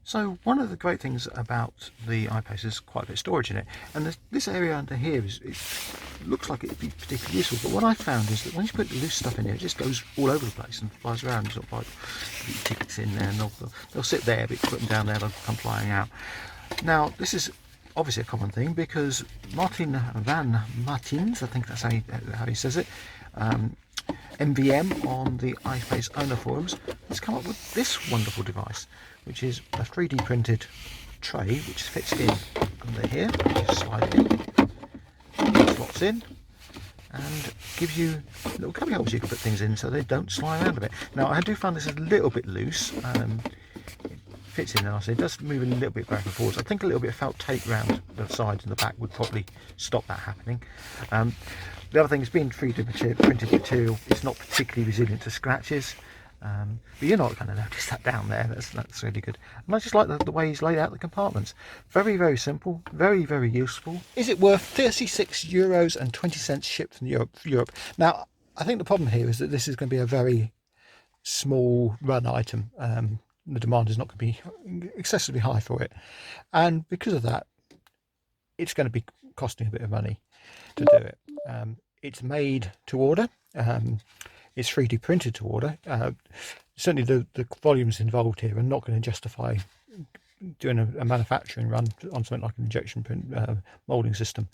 So one of the great things about the I-Pace is quite a bit of storage in it, and this area under here it looks like it'd be particularly useful. But what I found is that when you put loose stuff in here, it just goes all over the place and flies around. Sort of like put your tickets in there, and they'll sit there, but you put them down there, they'll come flying out. Now this is obviously a common thing because Martin van Martins, I think that's how he says it. MVM on the I-Pace owner forums has come up with this wonderful device, which is a 3D printed tray which fits in under here. You slide it in, slots in, and gives you little cubby holes you can put things in so they don't slide around a bit. Now I do find this a little bit loose. It fits in nicely. It does move a little bit back and forwards. I think a little bit of felt tape around the sides and the back would probably stop that happening. The other thing is being 3D printed material, it's not particularly resilient to scratches, but you're not going to notice that down there. That's really good. And I just like the way he's laid out the compartments. Very, very simple, very, very useful. Is it worth €36.20 shipped from Europe? Now, I think the problem here is that this is going to be a very small run item. The demand is not going to be excessively high for it. And because of that, it's going to be costing a bit of money to do it. It's made to order. It's 3D printed to order. Certainly the volumes involved here are not going to justify doing a manufacturing run on something like an injection print molding system.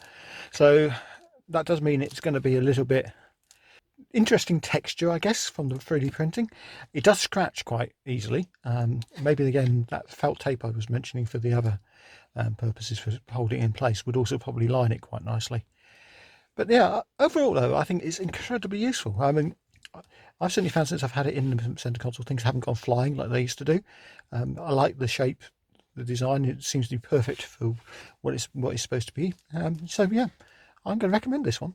So that does mean it's going to be a little bit interesting texture, I guess, from the 3D printing. It does scratch quite easily. Maybe again that felt tape I was mentioning for the other purposes for holding it in place would also probably line it quite nicely. But yeah, overall though, I think it's incredibly useful. I mean, I've certainly found since I've had it in the centre console, things haven't gone flying like they used to do. I like the shape, the design. It seems to be perfect for what it's supposed to be. So yeah, I'm going to recommend this one.